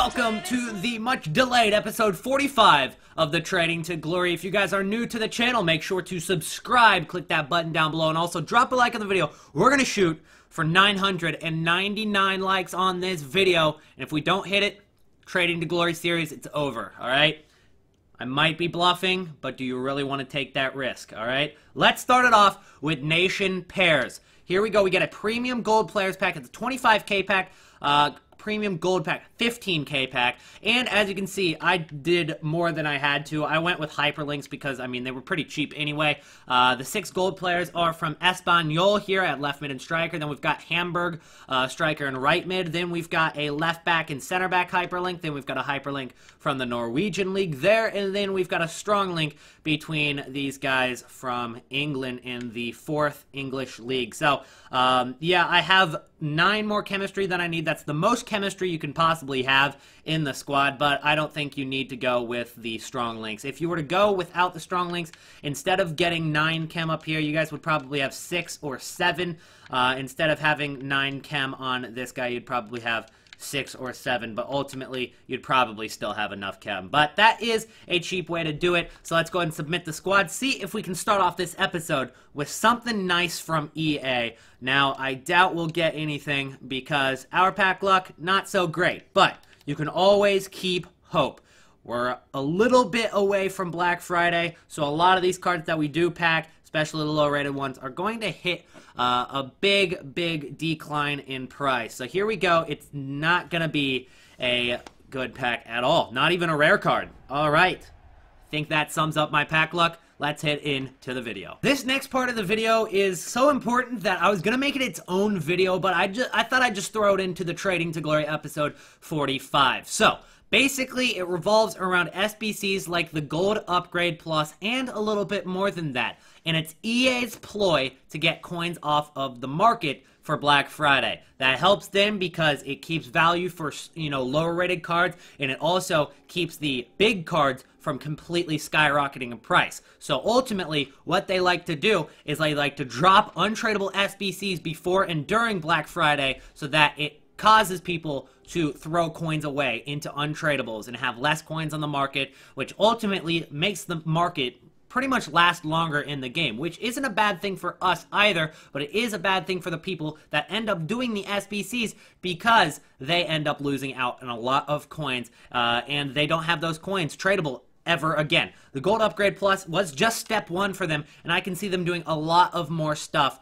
welcome to the much delayed episode 45 of the Trading to Glory. If you guys are new to the channel, make sure to subscribe, click that button down below, and also drop a like on the video. We're going to shoot for 999 likes on this video, and if we don't hit it, Trading to Glory series, it's over, alright? I might be bluffing, but do you really want to take that risk, alright? Let's start it off with Nation Pairs. Here we go, we get a Premium Gold Players Pack. It's a 25k pack, Premium Gold Pack, 15k pack, and as you can see, I did more than I had to. I went with hyperlinks because, I mean, they were pretty cheap anyway. The 6 gold players are from Espanyol here at left mid and striker. Then we've got Hamburg, striker and right mid. Then we've got a left back and center back hyperlink. Then we've got a hyperlink from the Norwegian league there, and then we've got a strong link between these guys from England in the 4th English league. So, yeah, I have 9 more chemistry than I need. That's the most chemistry you can possibly have in the squad, but I don't think you need to go with the strong links. If you were to go without the strong links, instead of getting 9 chem up here, you guys would probably have 6 or 7. Instead of having 9 chem on this guy, you'd probably have 6 or 7, but ultimately you'd probably still have enough chem. But that is a cheap way to do it, so let's go ahead and submit the squad. See if we can start off this episode with something nice from EA. Now, I doubt we'll get anything because our pack luck, not so great, but you can always keep hope. We're a little bit away from Black Friday, so a lot of these cards that we do pack, especially the low-rated ones, are going to hit a big decline in price. So here we go. It's not going to be a good pack at all. Not even a rare card. All right. Think that sums up my pack luck. Let's head into the video. This next part of the video is so important that I was going to make it its own video, but I thought I'd just throw it into the Trading to Glory episode 45. So, basically, it revolves around SBCs like the Gold Upgrade Plus and a little bit more than that. And it's EA's ploy to get coins off of the market for Black Friday. That helps them because it keeps value for, you know, lower rated cards, and it also keeps the big cards from completely skyrocketing in price. So ultimately, what they like to do is they like to drop untradeable SBCs before and during Black Friday so that it causes people to throw coins away into untradables and have less coins on the market, which ultimately makes the market pretty much last longer in the game, which isn't a bad thing for us either, but it is a bad thing for the people that end up doing the SBCs because they end up losing out on a lot of coins, and they don't have those coins tradable ever again. The Gold Upgrade Plus was just step 1 for them, and I can see them doing a lot of more stuff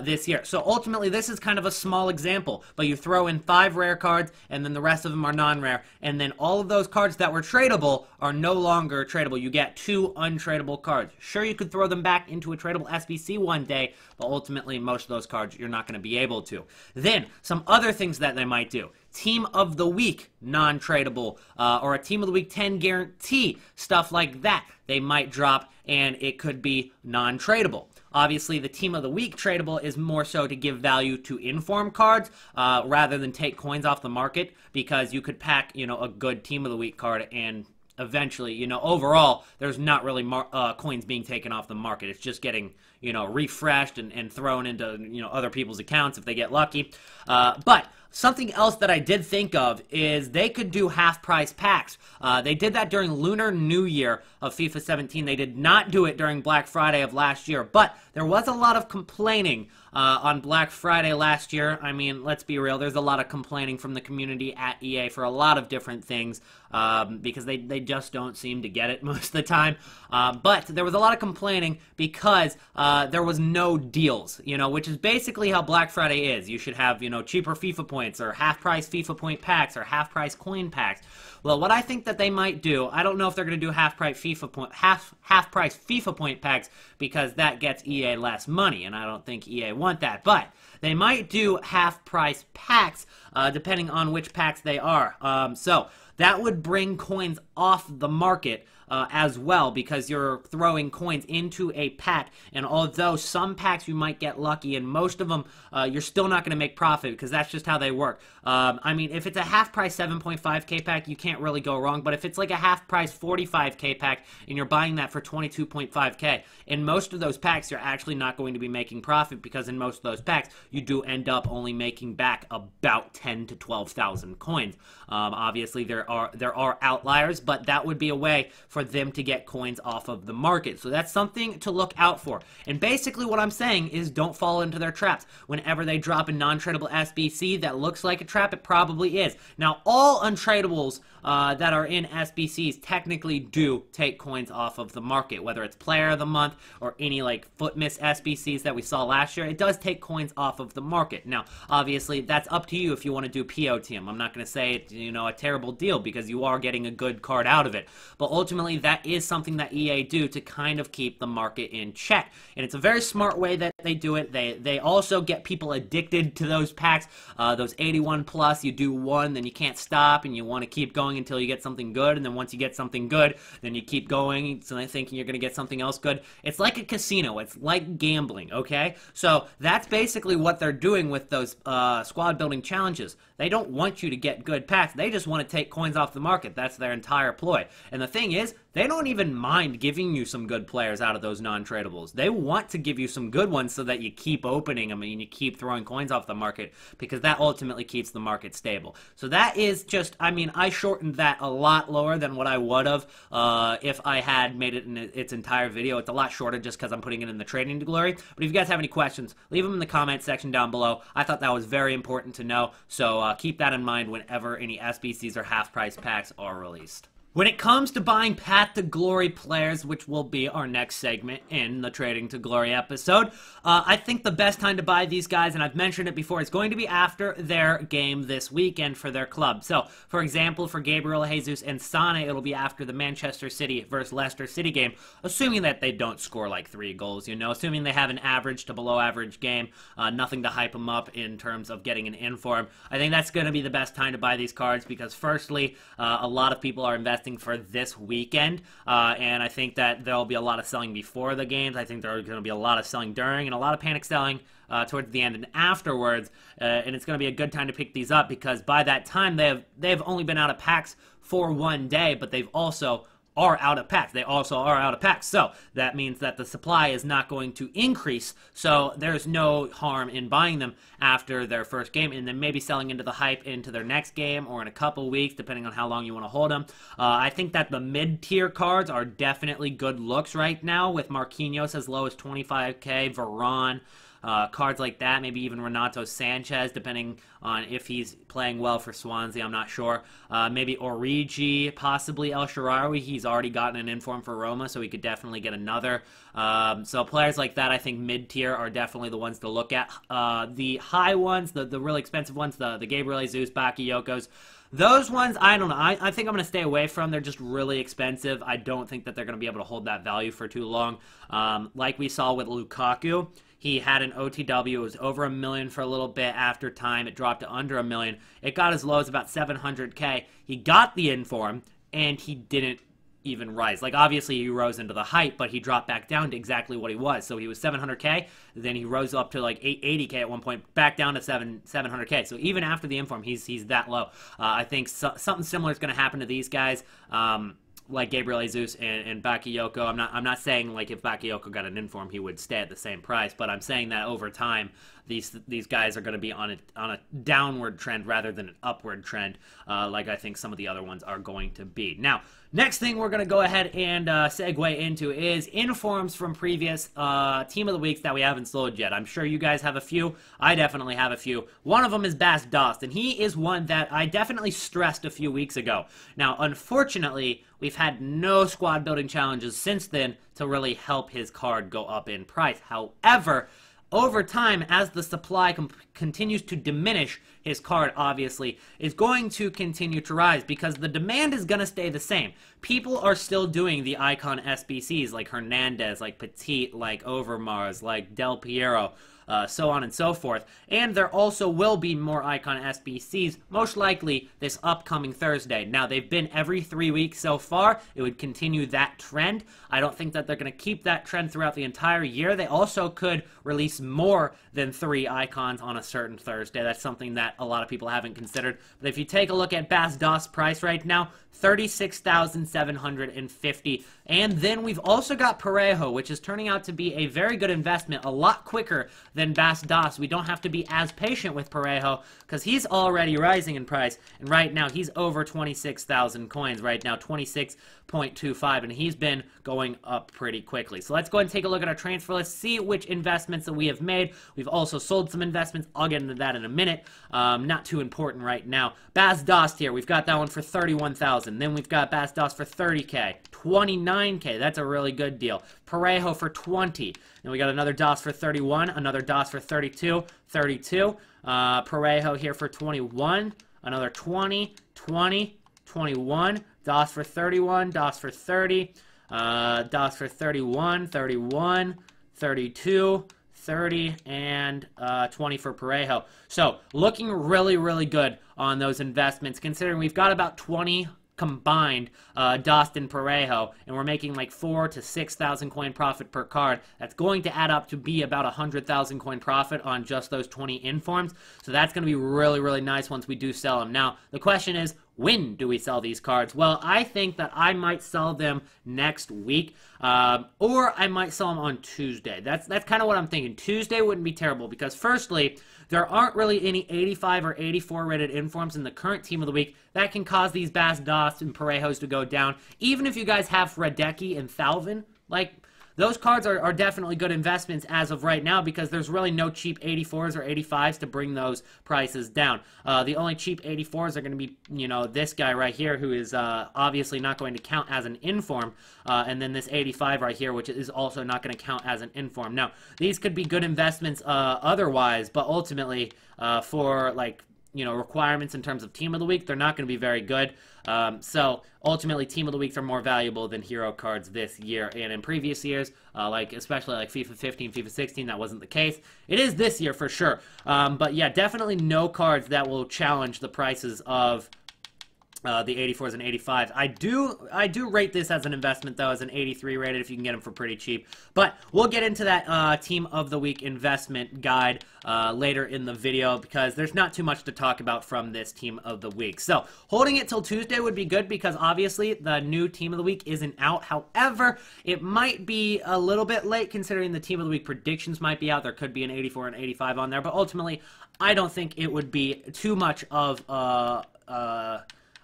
this year. So ultimately, this is kind of a small example, but you throw in 5 rare cards, and then the rest of them are non-rare, and then all of those cards that were tradable are no longer tradable. You get 2 untradeable cards. Sure, you could throw them back into a tradable SBC one day, but ultimately, most of those cards you're not going to be able to. Then, some other things that they might do. Team of the Week, non-tradable, or a Team of the Week 10 guarantee, stuff like that. They might drop, and it could be non-tradable. Obviously, the Team of the Week tradable is more so to give value to inform cards rather than take coins off the market, because you could pack, you know, a good Team of the Week card and eventually, you know, overall, there's not really coins being taken off the market. It's just getting, you know, refreshed and thrown into, you know, other people's accounts if they get lucky. But something else that I did think of is they could do half-price packs. They did that during Lunar New Year of FIFA 17. They did not do it during Black Friday of last year, but there was a lot of complaining on Black Friday last year. I mean, let's be real, there's a lot of complaining from the community at EA for a lot of different things because they just don't seem to get it most of the time. But there was a lot of complaining because there was no deals, you know, which is basically how Black Friday is. You should have, you know, cheaper FIFA points or half-price FIFA point packs or half-price coin packs. Well, what I think that they might do, I don't know if they're going to do half-price FIFA point packs because that gets EA less money, and I don't think EA want that. But they might do half-price packs depending on which packs they are. So that would bring coins off the market as well, because you're throwing coins into a pack, and although some packs you might get lucky, and most of them you're still not going to make profit, because that's just how they work. I mean, if it's a half price 7.5k pack, you can't really go wrong, but if it's like a half price 45k pack and you're buying that for 22.5k, in most of those packs you're actually not going to be making profit, because in most of those packs you do end up only making back about 10 to 12,000 coins. Obviously there are outliers, but that would be a way for them to get coins off of the market. So that's something to look out for. And basically what I'm saying is don't fall into their traps. Whenever they drop a non-tradable SBC that looks like a trap, it probably is. Now, all untradables that are in SBCs technically do take coins off of the market, whether it's Player of the Month or any like foot miss SBCs that we saw last year. It does take coins off of the market. Now, obviously, that's up to you if you want to do POTM. I'm not going to say it's, you know, a terrible deal, because you are getting a good card out of it. But ultimately, that is something that EA do to kind of keep the market in check. And it's a very smart way that they do it. They also get people addicted to those packs, those 81 plus. You do one, then you can't stop, and you want to keep going until you get something good, and then once you get something good, then you keep going, so they're thinking you're going to get something else good. It's like a casino. It's like gambling, okay? So that's basically what they're doing with those squad building challenges. They don't want you to get good packs. They just want to take coins off the market. That's their entire ploy. And the thing is, they don't even mind giving you some good players out of those non-tradables. They want to give you some good ones so that you keep opening them and you keep throwing coins off the market, because that ultimately keeps the market stable. So that is just, I mean, I shortened that a lot lower than what I would have if I had made it in its entire video. It's a lot shorter just because I'm putting it in the Trading to Glory. But if you guys have any questions, leave them in the comment section down below. I thought that was very important to know, so keep that in mind whenever any SBCs or half-price packs are released. When it comes to buying Path to Glory players, which will be our next segment in the Trading to Glory episode, I think the best time to buy these guys, and I've mentioned it before, is going to be after their game this weekend for their club. So, for example, for Gabriel Jesus and SANE, it'll be after the Manchester City versus Leicester City game, assuming that they don't score like 3 goals, you know, assuming they have an average to below average game, nothing to hype them up in terms of getting an inform. I think that's going to be the best time to buy these cards, because firstly, a lot of people are investing for this weekend, and I think that there'll be a lot of selling before the games. I think there are going to be a lot of selling during, and a lot of panic selling towards the end and afterwards, and it's going to be a good time to pick these up, because by that time they've only been out of packs for 1 day, but they've also are out of packs. They also are out of packs. So that means that the supply is not going to increase. So there's no harm in buying them after their first game and then maybe selling into the hype into their next game or in a couple weeks, depending on how long you want to hold them. I think that the mid-tier cards are definitely good looks right now, with Marquinhos as low as 25k, Varane, cards like that, maybe even Renato Sanchez, depending on if he's playing well for Swansea, I'm not sure. Maybe Origi, possibly El Shaarawy. He's already gotten an inform for Roma, so he could definitely get another. So players like that, I think mid-tier are definitely the ones to look at. The high ones, the really expensive ones, the Gabriel Jesus, Bakayokos, those ones, I don't know. I think I'm going to stay away from. They're just really expensive. I don't think that they're going to be able to hold that value for too long. Like we saw with Lukaku, he had an OTW. It was over $1 million for a little bit. After time, it dropped to under $1 million. It got as low as about 700k. He got the inform, and he didn't even rise. Like, obviously, he rose into the hype, but he dropped back down to exactly what he was. So he was 700k, then he rose up to like 880k at one point, back down to 700k. So even after the inform, he's that low. I think something similar is going to happen to these guys. Like Gabriel Jesus and Bakayoko. I'm not saying like if Bakayoko got an inform he would stay at the same price, but I'm saying that over time these guys are going to be on a downward trend rather than an upward trend, like I think some of the other ones are going to be. Now, next thing we're going to go ahead and segue into is informs from previous Team of the Weeks that we haven't sold yet. I'm sure you guys have a few. I definitely have a few. One of them is Bas Dost, and he is one that I definitely stressed a few weeks ago. Now, unfortunately, we've had no squad building challenges since then to really help his card go up in price. However, over time, as the supply continues to diminish, his card, obviously, is going to continue to rise because the demand is going to stay the same. People are still doing the icon SBCs like Hernandez, like Petit, like Overmars, like Del Piero. so on and so forth. And there also will be more icon SBCs, most likely this upcoming Thursday. Now, they've been every 3 weeks so far. It would continue that trend. I don't think that they're going to keep that trend throughout the entire year. They also could release more than 3 icons on a certain Thursday. That's something that a lot of people haven't considered. But if you take a look at Bas Doss price right now, 36,750. And then we've also got Parejo, which is turning out to be a very good investment, a lot quicker than Bas Doss. We don't have to be as patient with Parejo because he's already rising in price. And right now, he's over 26,000 coins right now, 26.25, and he's been going up pretty quickly. So let's go ahead and take a look at our transfer list, see which investments that we have made. We've also sold some investments. I'll get into that in a minute. Not too important right now. Bas Doss here, we've got that one for 31,000. Then we've got Bas Doss for 30K, 29K. That's a really good deal. Parejo for 20. Then we got another Doss for 31, another Doss for 32, 32. Parejo here for 21, another 20, 20, 21. Doss for 31, Doss for 30, Doss for 31, 31, 32, 30, and 20 for Parejo. So, looking really, really good on those investments, considering we've got about 20 combined Doss and Parejo, and we're making like 4,000 to 6,000 coin profit per card. That's going to add up to be about 100,000 coin profit on just those 20 informs. So that's going to be really, really nice once we do sell them. Now, the question is, when do we sell these cards? Well, I think that I might sell them next week, or I might sell them on Tuesday. That's kind of what I'm thinking. Tuesday wouldn't be terrible because, firstly, there aren't really any 85 or 84 rated informs in the current team of the week that can cause these Bas Doss and Parejos to go down. Even if you guys have Radecki and Thalvin, like, those cards are definitely good investments as of right now because there's really no cheap 84s or 85s to bring those prices down. The only cheap 84s are going to be, you know, this guy right here who is obviously not going to count as an inform, and then this 85 right here, which is also not going to count as an inform. Now, these could be good investments otherwise, but ultimately for, like, you know, requirements in terms of team of the week, they're not going to be very good. So ultimately, team of the weeks are more valuable than hero cards this year. And in previous years, like especially like FIFA 15, FIFA 16, that wasn't the case. It is this year for sure. But yeah, definitely no cards that will challenge the prices of the 84s and 85s. I do rate this as an investment, though, as an 83 rated if you can get them for pretty cheap. But we'll get into that Team of the Week investment guide later in the video because there's not too much to talk about from this Team of the Week. So holding it till Tuesday would be good because obviously the new Team of the Week isn't out. However, it might be a little bit late considering the Team of the Week predictions might be out. There could be an 84 and 85 on there, but ultimately I don't think it would be too much of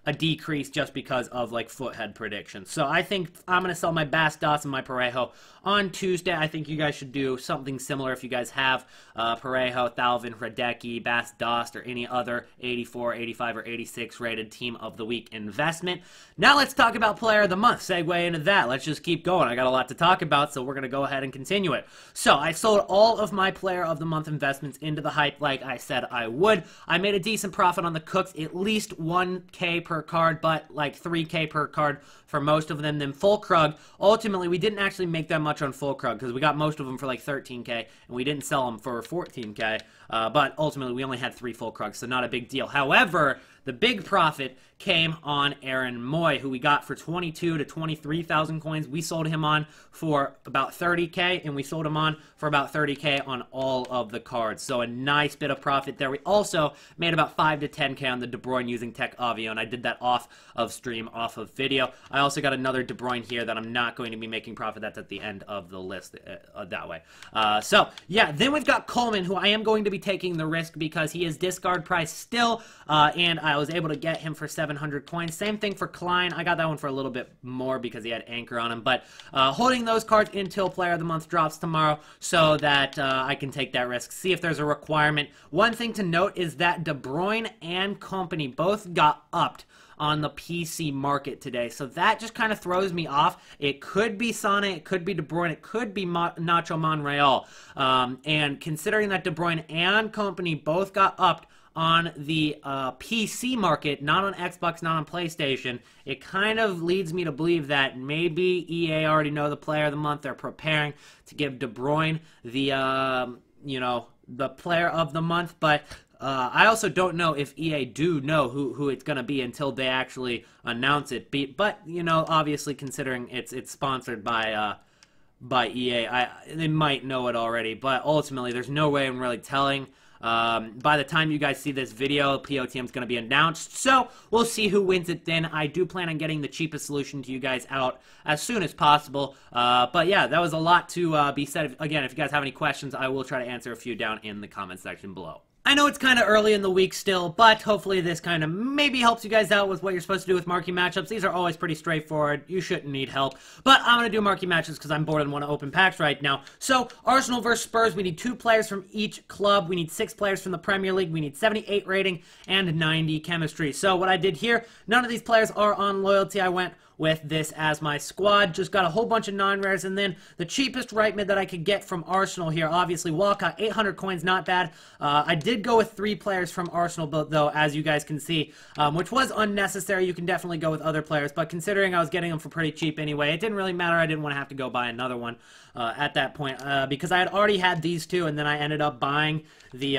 a decrease just because of like foothead predictions. So I think I'm going to sell my Bas Doss and my Parejo on Tuesday. I think you guys should do something similar if you guys have Parejo, Thalvin, Radecki, Bas Doss, or any other 84, 85, or 86 rated Team of the Week investment. Now let's talk about Player of the Month. Segue into that. Let's just keep going. I got a lot to talk about, so we're going to go ahead and continue it. So I sold all of my Player of the Month investments into the hype like I said I would. I made a decent profit on the Cooks, at least 1K per card, but like 3K per card for most of them. Then Full Krug, ultimately we didn't actually make that much on Full Krug because we got most of them for like 13K and we didn't sell them for 14K, but ultimately we only had 3 Full Krugs, so not a big deal. However, the big profit came on Aaron Moy, who we got for 22 to 23,000 coins. We sold him on for about 30K, and we sold him on for about 30K on all of the cards. So a nice bit of profit there. We also made about 5 to 10K on the De Bruyne using Tech Avio, and I did that off of stream, off of video. I also got another De Bruyne here that I'm not going to be making profit. That's at the end of the list that way. So, yeah, then we've got Coleman, who I am going to be taking the risk because he is discard price still, and I was able to get him for 700 coins. Same thing for Klein. I got that one for a little bit more because he had Anchor on him, but holding those cards until Player of the Month drops tomorrow so that I can take that risk, see if there's a requirement. One thing to note is that De Bruyne and company both got upped on the PC market today, so that just kind of throws me off. It could be SANE, it could be De Bruyne, it could be Nacho Monreal, and considering that De Bruyne and company both got upped on the PC market, not on Xbox, not on PlayStation, it kind of leads me to believe that maybe EA already know the Player of the Month. They're preparing to give De Bruyne the, you know, the player of the month, but I also don't know if EA do know who it's going to be until they actually announce it. But, you know, obviously considering it's sponsored by EA, they might know it already. But ultimately, there's no way I'm really telling. By the time you guys see this video, Potm is going to be announced, so we'll see who wins it then. I do plan on getting the cheapest solution to you guys out as soon as possible. But yeah, that was a lot to be said. Again, if you guys have any questions, I will try to answer a few down in the comment section below. I know it's kind of early in the week still, but hopefully this kind of maybe helps you guys out with what you're supposed to do with marquee matchups. These are always pretty straightforward. You shouldn't need help. But I'm going to do marquee matchups because I'm bored and want to open packs right now. So, Arsenal versus Spurs, we need 2 players from each club. We need 6 players from the Premier League. We need 78 rating and 90 chemistry. So, what I did here, none of these players are on loyalty. I went with this as my squad. Just got a whole bunch of non-rares, and then the cheapest right mid that I could get from Arsenal here. Obviously, Walcott, 800 coins, not bad. I did go with 3 players from Arsenal, though, as you guys can see, which was unnecessary. You can definitely go with other players, but considering I was getting them for pretty cheap anyway, it didn't really matter. I didn't want to have to go buy another one at that point because I had already had these 2, and then I ended up buying the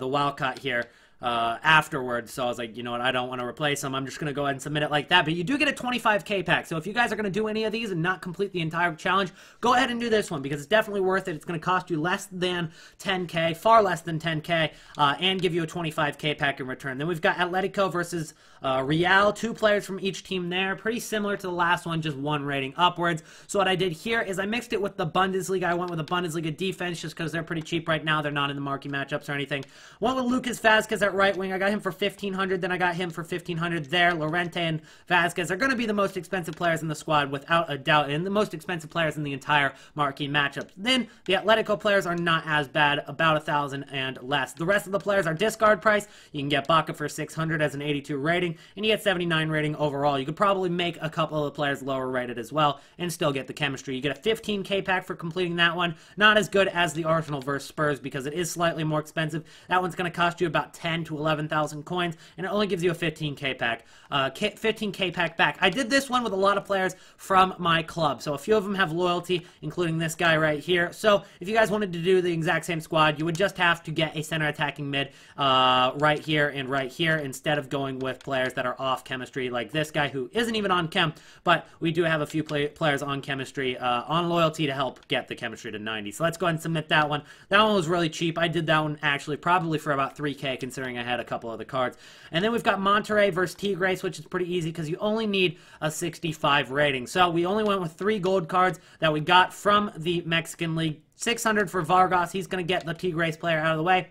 Walcott here afterwards. So I was like, you know what, I don't want to replace them. I'm just going to go ahead and submit it like that. But you do get a 25k pack. So if you guys are going to do any of these and not complete the entire challenge, go ahead and do this one because it's definitely worth it. It's going to cost you less than 10k, far less than 10k, and give you a 25k pack in return. Then we've got Atletico versus Real, 2 players from each team there. Pretty similar to the last one, just 1 rating upwards. So what I did here is I mixed it with the Bundesliga. I went with a Bundesliga defense just because they're pretty cheap right now. They're not in the marquee matchups or anything. Went with Lucas Vazquez at right wing. I got him for 1,500, then I got him for 1,500 there. Llorente and Vazquez are going to be the most expensive players in the squad without a doubt, and the most expensive players in the entire marquee matchups. Then the Atletico players are not as bad, about 1,000 and less. The rest of the players are discard price. You can get Baca for 600 as an 82 rating, and you get 79 rating overall. You could probably make a couple of the players lower rated as well and still get the chemistry. You get a 15k pack for completing that one. Not as good as the Arsenal versus Spurs because it is slightly more expensive. That one's going to cost you about 10 to 11,000 coins, and it only gives you a 15k pack. 15k pack back. I did this one with a lot of players from my club, so a few of them have loyalty, including this guy right here. So if you guys wanted to do the exact same squad, you would just have to get a center attacking mid right here and right here instead of going with players that are off chemistry like this guy who isn't even on chem, but we do have a few players on chemistry, on loyalty to help get the chemistry to 90. So let's go ahead and submit that one. That one was really cheap. I did that one actually probably for about 3k considering I had a couple of the cards. And then we've got Monterrey versus Tigres, which is pretty easy because you only need a 65 rating. So we only went with 3 gold cards that we got from the Mexican League. 600 for Vargas. He's going to get the Tigres player out of the way.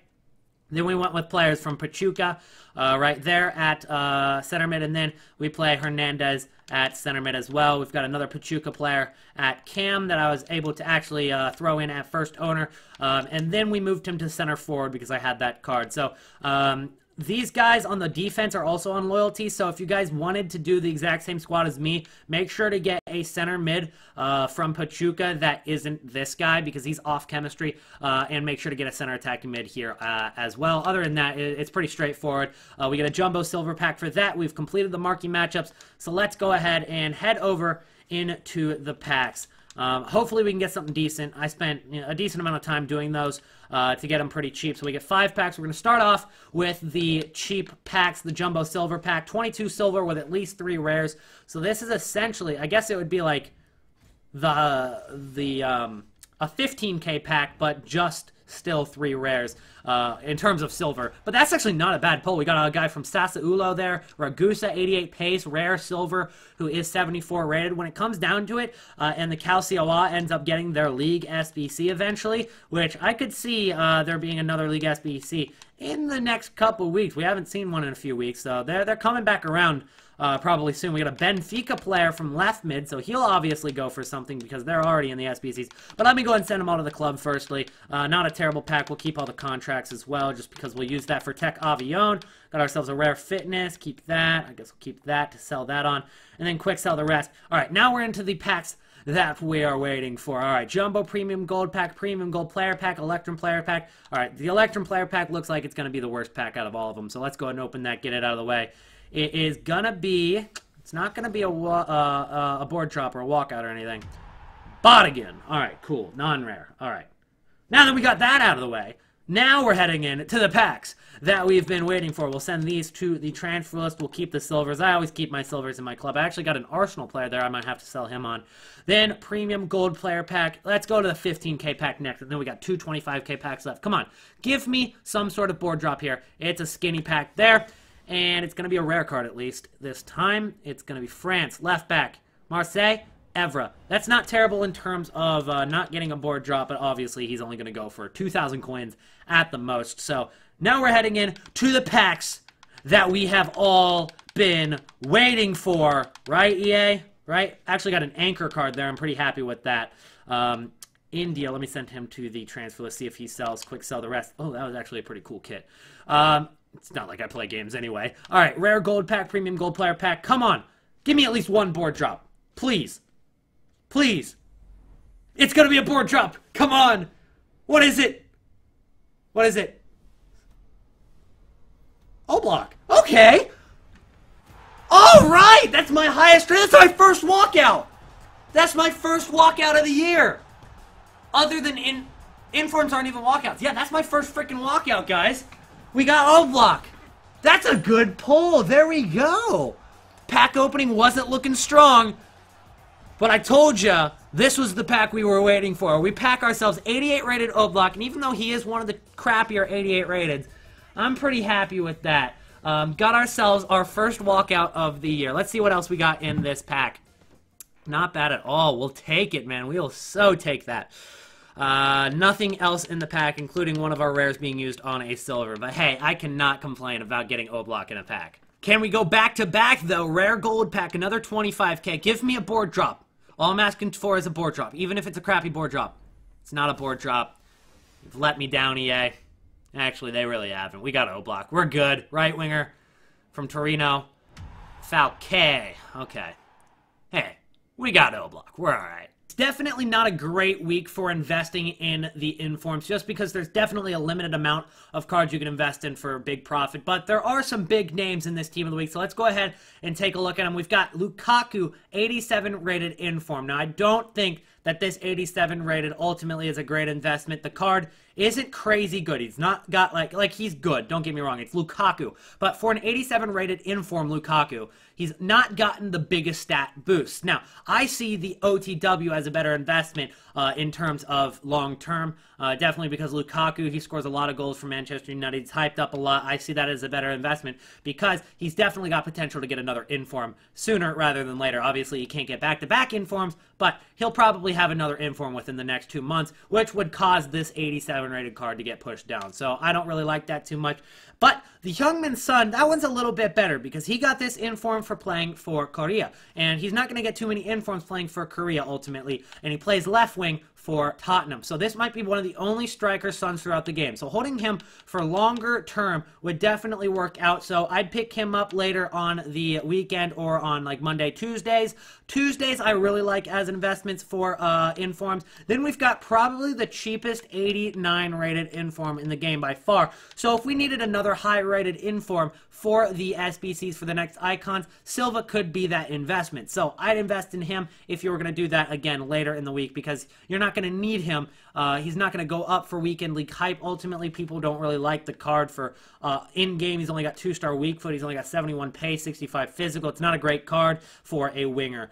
Then we went with players from Pachuca right there at center mid, and then we play Hernandez at center mid as well. We've got another Pachuca player at cam that I was able to actually throw in at first owner, and then we moved him to center forward because I had that card. So these guys on the defense are also on loyalty, so if you guys wanted to do the exact same squad as me, make sure to get a center mid from Pachuca that isn't this guy because he's off chemistry, and make sure to get a center attacking mid here as well. Other than that, it's pretty straightforward. We get a jumbo silver pack for that. We've completed the marquee matchups, so let's go ahead and head over into the packs. Hopefully we can get something decent. I spent a decent amount of time doing those to get them pretty cheap. So we get 5 packs. We're going to start off with the cheap packs, the Jumbo Silver pack. 22 silver with at least 3 rares. So this is essentially, I guess it would be like a 15k pack, but just still 3 rares in terms of silver. But that's actually not a bad pull. We got a guy from Sassuolo there, Ragusa, 88 pace, rare silver, who is 74 rated. When it comes down to it, and the Calcioa ends up getting their League SBC eventually, which I could see there being another League SBC in the next couple weeks. We haven't seen one in a few weeks, so they're coming back around probably soon. We got a Benfica player from left mid, so he'll obviously go for something because they're already in the SBCs. But let me go ahead and send him all to the club firstly. Not a terrible pack. We'll keep all the contracts as well, just because we'll use that for Tech Avion. Got ourselves a rare fitness. Keep that. I guess we'll keep that to sell that on. And then quick sell the rest. All right, now we're into the packs that we are waiting for. All right, Jumbo Premium Gold Pack, Premium Gold Player Pack, Electrum Player Pack. All right, the Electrum Player Pack looks like it's going to be the worst pack out of all of them. So let's go ahead and open that, get it out of the way. It is going to be, it's not going to be a board drop or a walkout or anything. Bot again. All right, cool. Non-rare. All right. Now that we got that out of the way, now we're heading in to the packs that we've been waiting for. We'll send these to the transfer list. We'll keep the silvers. I always keep my silvers in my club. I actually got an Arsenal player there I might have to sell him on. Then premium gold player pack. Let's go to the 15K pack next. And then we got two 25K packs left. Come on. Give me some sort of board drop here. It's a skinny pack there. And it's going to be a rare card at least this time. It's going to be France. Left back. Marseille. Evra. That's not terrible in terms of not getting a board drop, but obviously he's only going to go for 2,000 coins at the most. So now we're heading in to the packs that we have all been waiting for. Right, EA? Right? Actually got an anchor card there. I'm pretty happy with that. India, let me send him to the transfer. Let's see if he sells. Quick sell the rest. Oh, that was actually a pretty cool kit. It's not like I play games anyway. All right, rare gold pack, premium gold player pack. Come on. Give me at least one board drop. Please. Please. It's going to be a board drop. Come on. What is it? What is it? Oblak. Okay. All right. That's my highest. That's my first walkout. That's my first walkout of the year. Other than informs aren't even walkouts. Yeah, that's my first freaking walkout, guys. We got Oblak. That's a good pull. There we go. Pack opening wasn't looking strong. But I told you, this was the pack we were waiting for. We pack ourselves 88 rated Oblak, and even though he is one of the crappier 88 rated, I'm pretty happy with that. Got ourselves our first walkout of the year. Let's see what else we got in this pack. Not bad at all. We'll take it, man. We'll so take that. Nothing else in the pack, including one of our rares being used on a silver. But hey, I cannot complain about getting Oblak in a pack. Can we go back to back, though? Rare gold pack, another 25K. Give me a board drop. All I'm asking for is a board drop, even if it's a crappy board drop. It's not a board drop. You've let me down, EA. Actually, they really haven't. We got Oblak. We're good. Right winger from Torino. Falque. Okay. Hey, we got Oblak. We're all right. It's definitely not a great week for investing in the informs, just because there's definitely a limited amount of cards you can invest in for a big profit. But there are some big names in this team of the week, so let's go ahead and take a look at them. We've got Lukaku, 87 rated inform. Now, I don't think that this 87 rated ultimately is a great investment. The card isn't crazy good. He's not got like he's good. Don't get me wrong. It's Lukaku. But for an 87 rated inform Lukaku, he's not gotten the biggest stat boost. Now, I see the OTW as a better investment in terms of long term. Definitely because Lukaku, he scores a lot of goals for Manchester United. He's hyped up a lot. I see that as a better investment because he's definitely got potential to get another inform sooner rather than later. Obviously, he can't get back-to-back informs, but he'll probably have another inform within the next 2 months, which would cause this 87 rated card to get pushed down. So I don't really like that too much. But the Heung-min Son, that one's a little bit better because he got this inform for playing for Korea. And he's not going to get too many informs playing for Korea ultimately. And he plays left wing for Tottenham. So this might be one of the only striker sons throughout the game. So holding him for longer term would definitely work out. So I'd pick him up later on the weekend or on like Monday, Tuesdays. Tuesdays I really like as investments for informs. Then we've got probably the cheapest 89 rated inform in the game by far. So if we needed another high rated inform for the SBCs for the next icons, Silva could be that investment. So I'd invest in him if you were going to do that again later in the week because you're not going to need him. He's not going to go up for weekend league hype. Ultimately, people don't really like the card for in-game. He's only got 2-star weak foot. He's only got 71 pace, 65 physical. It's not a great card for a winger.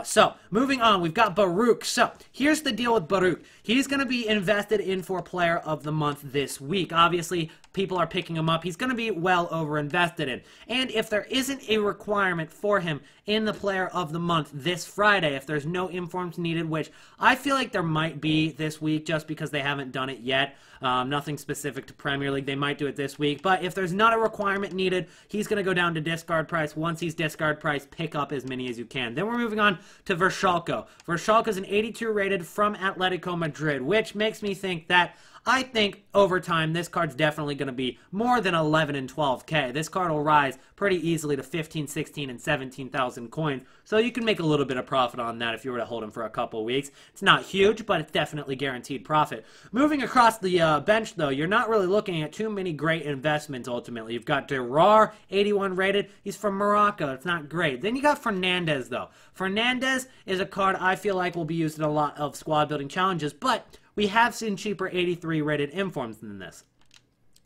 So, moving on, we've got Baruch. So, here's the deal with Baruch. He's going to be invested in for Player of the Month this week. Obviously, people are picking him up. He's going to be well over-invested in. And if there isn't a requirement for him in the Player of the Month this Friday, if there's no informs needed, which I feel like there might be this week just because they haven't done it yet. Nothing specific to Premier League. They might do it this week. But if there's not a requirement needed, he's going to go down to discard price. Once he's discard price, pick up as many as you can. Then we're moving on to Verschalko. Verschalko is an 82 rated from Atletico Madrid, which makes me think that I think over time this card's definitely going to be more than 11 and 12K. This card will rise pretty easily to 15, 16, and 17,000 coins. So you can make a little bit of profit on that if you were to hold him for a couple weeks. It's not huge, but it's definitely guaranteed profit. Moving across the bench, though, you're not really looking at too many great investments ultimately. You've got Durar, 81 rated. He's from Morocco. It's not great. Then you got Fernandez, though. Fernandez is a card I feel like will be used in a lot of squad building challenges, but we have seen cheaper 83 rated informs than this.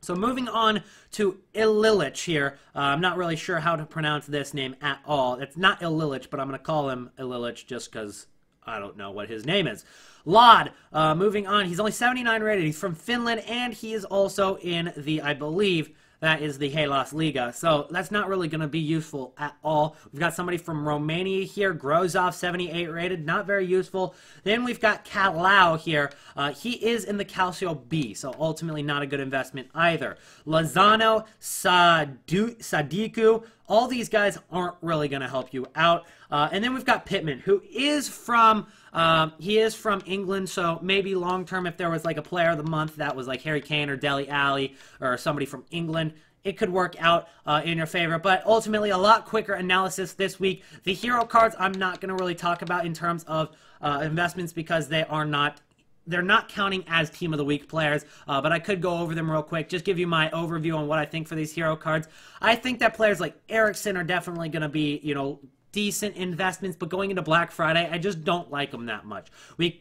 So moving on to Ililich here. I'm not really sure how to pronounce this name at all. It's not Ililich, but I'm going to call him Ililich just because I don't know what his name is. Lod, moving on. He's only 79 rated. He's from Finland, and he is also in the, I believe, that is the Hellas Liga. So that's not really going to be useful at all. We've got somebody from Romania here. Grozov, 78 rated. Not very useful. Then we've got Kalau here. He is in the Calcio B, so ultimately not a good investment either. Lozano, Sadiku. All these guys aren't really going to help you out. And then we've got Pittman, who is from England, so maybe long-term if there was like a player of the month that was like Harry Kane or Dele Alli or somebody from England, it could work out in your favor. But ultimately, a lot quicker analysis this week. The hero cards I'm not going to really talk about in terms of investments because they're not counting as Team of the Week players, but I could go over them real quick, just give you my overview on what I think for these hero cards. I think that players like Eriksen are definitely going to be, you know, decent investments, but going into Black Friday, I just don't like them that much.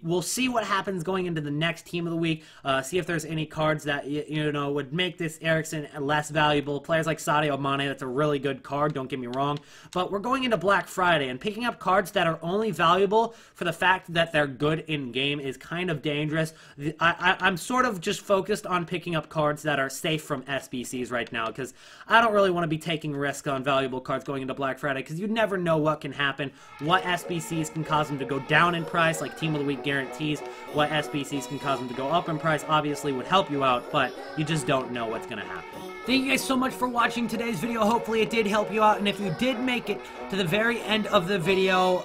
We'll see what happens going into the next Team of the Week, see if there's any cards that, you know, would make this Eriksen less valuable. Players like Sadio Mane, that's a really good card, don't get me wrong, but we're going into Black Friday, and picking up cards that are only valuable for the fact that they're good in-game is kind of dangerous. I'm sort of just focused on picking up cards that are safe from SBCs right now, because I don't really want to be taking risks on valuable cards going into Black Friday, because you never know what can happen, what SBCs can cause them to go down in price, like Team of the Week guarantees, what SBCs can cause them to go up in price, obviously would help you out, but you just don't know what's going to happen. Thank you guys so much for watching today's video. Hopefully it did help you out, and if you did make it to the very end of the video,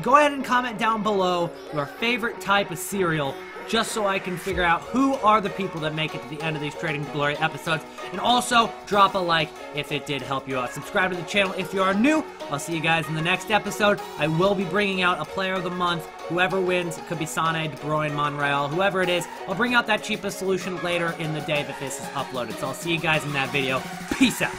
go ahead and comment down below your favorite type of cereal, just so I can figure out who are the people that make it to the end of these Trading to Glory episodes. And also, drop a like if it did help you out. Subscribe to the channel if you are new. I'll see you guys in the next episode. I will be bringing out a player of the month. Whoever wins, it could be SANE, De Bruyne, Monreal, whoever it is. I'll bring out that cheapest solution later in the day that this is uploaded. So I'll see you guys in that video. Peace out.